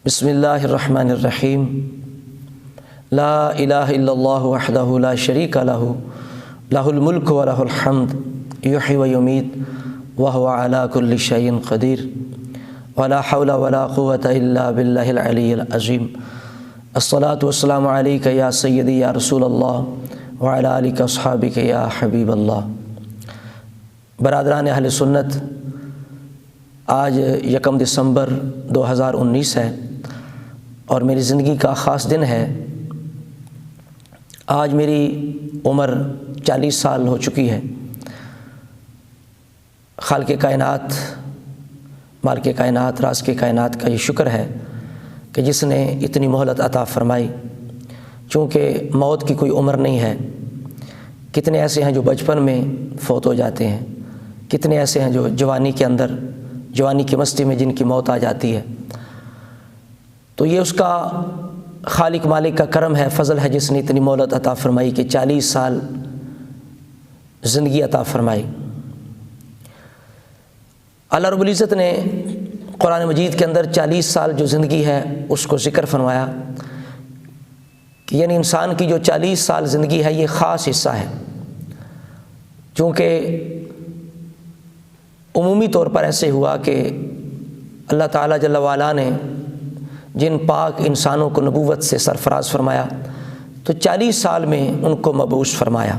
بسم اللہ الرحمن الرحیم لا الہ الا اللہ وحدہ لا شریک لہ لہ الملک و لہ الحمد یحیی و یمیت وہو علی کل شیء قدیر ولا حول ولا قوة الا باللہ العلی العظیم الصلاۃ والسلام علیک یا سیدی یا رسول اللہ وعلی آلک اصحابک یا حبیب اللہ۔ برادران اہل سنت، آج 1 دسمبر 2019 ہے اور میری زندگی کا خاص دن ہے۔ آج میری عمر 40 سال ہو چکی ہے۔ خالق کائنات، مالک کائنات، راز کے کائنات کا یہ شکر ہے کہ جس نے اتنی مہلت عطا فرمائی، چونکہ موت کی کوئی عمر نہیں ہے۔ کتنے ایسے ہیں جو بچپن میں فوت ہو جاتے ہیں، کتنے ایسے ہیں جو جوانی کے اندر، جوانی کی مستی میں جن کی موت آ جاتی ہے۔ تو یہ اس کا خالق مالک کا کرم ہے، فضل ہے، جس نے اتنی مہلت عطا فرمائی کہ 40 سال زندگی عطا فرمائی۔ اللہ رب العزت نے قرآن مجید کے اندر 40 سال جو زندگی ہے اس کو ذکر فرمایا کہ یعنی انسان کی جو 40 سال زندگی ہے یہ خاص حصہ ہے، چونکہ عمومی طور پر ایسے ہوا کہ اللہ تعالیٰ جل وعلا نے جن پاک انسانوں کو نبوت سے سرفراز فرمایا تو 40 سال میں ان کو مبعوث فرمایا۔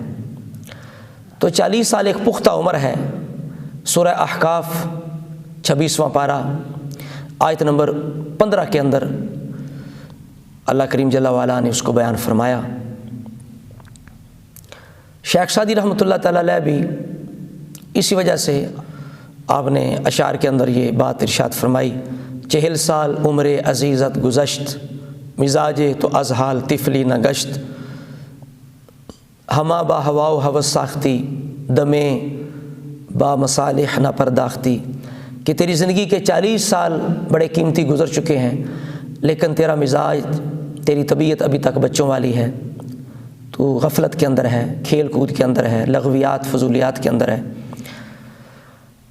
تو 40 سال ایک پختہ عمر ہے۔ سورہ احقاف 26واں پارہ آیت نمبر 15 کے اندر اللہ کریم جل وعلا نے اس کو بیان فرمایا۔ شیخ سعدی رحمۃ اللہ تعالیٰ علیہ بھی اسی وجہ سے آپ نے اشعار کے اندر یہ بات ارشاد فرمائی، 40 سال عمر عزیزت گزشت، مزاج تو از حال طفلی نہ گشت، ہما با ہوا و ہوس ساختی، دمے با مصالح نہ پرداختی، کہ تیری زندگی کے 40 سال بڑے قیمتی گزر چکے ہیں، لیکن تیرا مزاج، تیری طبیعت ابھی تک بچوں والی ہے، تو غفلت کے اندر ہے، کھیل کود کے اندر ہے، لغویات فضولیات کے اندر ہے۔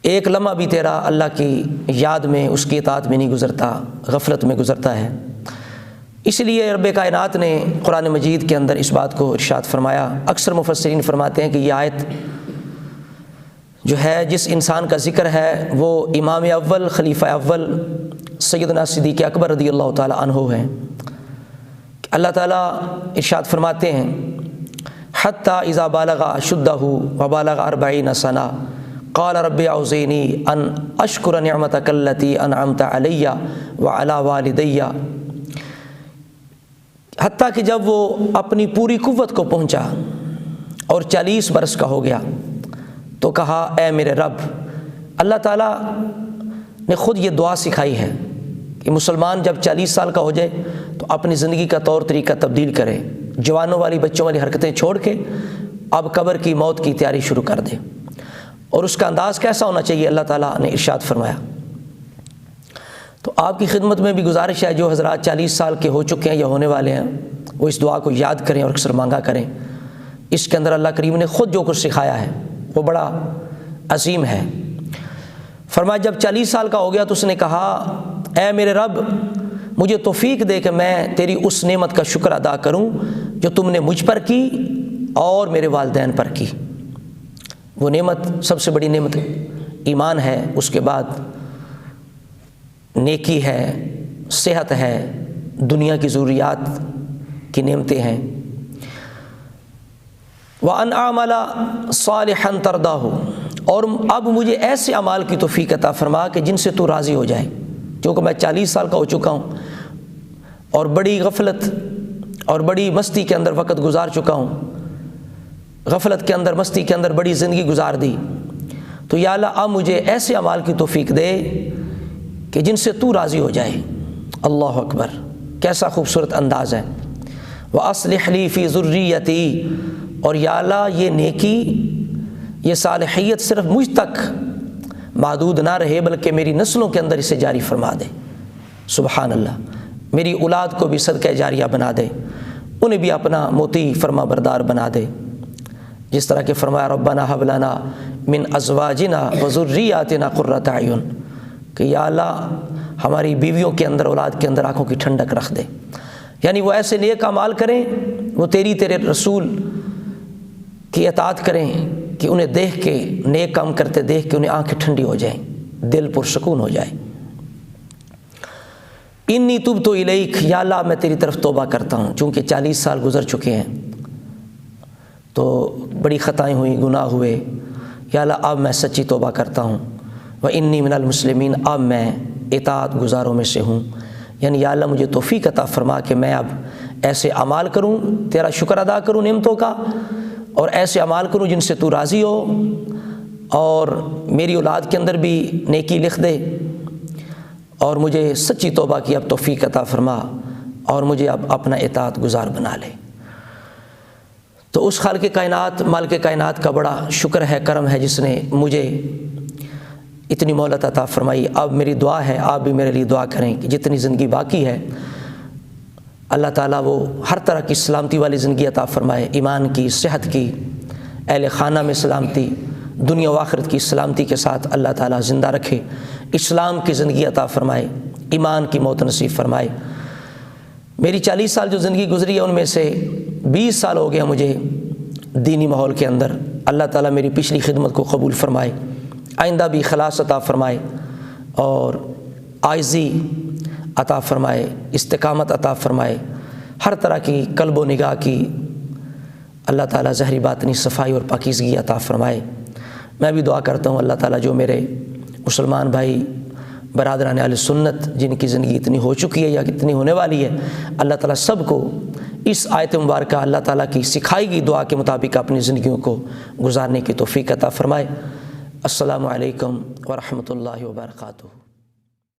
ایک لمحہ بھی تیرا اللہ کی یاد میں، اس کی اطاعت میں نہیں گزرتا، غفلت میں گزرتا ہے۔ اس لیے رب کائنات نے قرآن مجید کے اندر اس بات کو ارشاد فرمایا۔ اکثر مفسرین فرماتے ہیں کہ یہ آیت جو ہے جس انسان کا ذکر ہے وہ امام اول، خلیفہ اول سیدنا صدیق اکبر رضی اللہ تعالی عنہ ہیں۔ اللہ تعالیٰ ارشاد فرماتے ہیں، حتی اذا بالغ اشدہ وبالغ 40 سنہ قال رب اعوذنی ان اشکر نعمتک التی انعمت علی وعلی والدی، حتیٰ کہ جب وہ اپنی پوری قوت کو پہنچا اور 40 برس کا ہو گیا تو کہا، اے میرے رب۔ اللہ تعالیٰ نے خود یہ دعا سکھائی ہے کہ مسلمان جب 40 سال کا ہو جائے تو اپنی زندگی کا طور طریقہ تبدیل کرے، جوانوں والی بچوں والی حرکتیں چھوڑ کے اب قبر کی موت کی تیاری شروع کر دے۔ اور اس کا انداز کیسا ہونا چاہیے، اللہ تعالیٰ نے ارشاد فرمایا۔ تو آپ کی خدمت میں بھی گزارش ہے، جو حضرات 40 سال کے ہو چکے ہیں یا ہونے والے ہیں، وہ اس دعا کو یاد کریں اور اکثر مانگا کریں۔ اس کے اندر اللہ کریم نے خود جو کچھ سکھایا ہے وہ بڑا عظیم ہے۔ فرمایا جب 40 سال کا ہو گیا تو اس نے کہا، اے میرے رب، مجھے توفیق دے کہ میں تیری اس نعمت کا شکر ادا کروں جو تم نے مجھ پر کی اور میرے والدین پر کی۔ وہ نعمت، سب سے بڑی نعمت ایمان ہے، اس کے بعد نیکی ہے، صحت ہے، دنیا کی ضروریات کی نعمتیں ہیں۔ وَأَنْ أَعْمَلَ صَالِحًا تَرْضَاهُ، اور اب مجھے ایسے اعمال کی توفیق عطا فرما کہ جن سے تو راضی ہو جائے، کیونکہ میں 40 سال کا ہو چکا ہوں اور بڑی غفلت اور بڑی مستی کے اندر وقت گزار چکا ہوں، غفلت کے اندر، مستی کے اندر بڑی زندگی گزار دی۔ تو یا اللہ اب مجھے ایسے اعمال کی توفیق دے کہ جن سے تو راضی ہو جائے۔ اللہ اکبر، کیسا خوبصورت انداز ہے۔ وَأَصْلِحْ لِي فِي ذُرِّيَّتِي، اور یا اللہ یہ نیکی، یہ صالحیت صرف مجھ تک محدود نہ رہے بلکہ میری نسلوں کے اندر اسے جاری فرما دے۔ سبحان اللہ، میری اولاد کو بھی صدقہ جاریہ بنا دے، انہیں بھی اپنا موتی فرما بردار بنا دے، جس طرح کہ فرمایا ربنا ھب لنا من ازواجنا وذریاتنا قرۃ اعین، کہ یا اللہ ہماری بیویوں کے اندر، اولاد کے اندر آنکھوں کی ٹھنڈک رکھ دے، یعنی وہ ایسے نیک اعمال کریں، وہ تیرے رسول کی اطاعت کریں کہ انہیں دیکھ کے، نیک کام کرتے دیکھ کے انہیں آنکھیں ٹھنڈی ہو جائیں، دل پرسکون ہو جائے۔ انی تبت الیک، یا اللہ میں تیری طرف توبہ کرتا ہوں، چونکہ 40 سال گزر چکے ہیں تو بڑی خطائیں ہوئیں، گناہ ہوئے، یا اللہ اب میں سچی توبہ کرتا ہوں، وانی من المسلمین، اب میں اطاعت گزاروں میں سے ہوں، یعنی یا اللہ مجھے توفیق عطا فرما کہ میں اب ایسے اعمال کروں، تیرا شکر ادا کروں نعمتوں کا، اور ایسے اعمال کروں جن سے تو راضی ہو، اور میری اولاد کے اندر بھی نیکی لکھ دے، اور مجھے سچی توبہ کی اب توفیق عطا فرما، اور مجھے اب اپنا اطاعت گزار بنا لے۔ تو اس خالق کائنات، مالک کائنات کا بڑا شکر ہے، کرم ہے، جس نے مجھے اتنی مہلت عطا فرمائی۔ اب میری دعا ہے، آپ بھی میرے لیے دعا کریں کہ جتنی زندگی باقی ہے اللہ تعالیٰ وہ ہر طرح کی سلامتی والی زندگی عطا فرمائے، ایمان کی، صحت کی، اہل خانہ میں سلامتی، دنیا و آخرت کی سلامتی کے ساتھ اللہ تعالیٰ زندہ رکھے، اسلام کی زندگی عطا فرمائے، ایمان کی موت نصیب فرمائے۔ میری 40 سال جو زندگی گزری ہے ان میں سے 20 سال ہو گیا مجھے دینی ماحول کے اندر، اللہ تعالیٰ میری پچھلی خدمت کو قبول فرمائے، آئندہ بھی اخلاص عطا فرمائے، اور عاجزی عطا فرمائے، استقامت عطا فرمائے، ہر طرح کی قلب و نگاہ کی اللہ تعالیٰ ظاہری باطنی صفائی اور پاکیزگی عطا فرمائے۔ میں بھی دعا کرتا ہوں اللہ تعالیٰ جو میرے مسلمان بھائی برادران اہل سنت جن کی زندگی اتنی ہو چکی ہے یا اتنی ہونے والی ہے، اللہ تعالیٰ سب کو اس آیت مبارکہ اللہ تعالیٰ کی سکھائی گئی دعا کے مطابق اپنی زندگیوں کو گزارنے کی توفیق عطا فرمائے۔ السلام علیکم ورحمۃ اللہ وبرکاتہ۔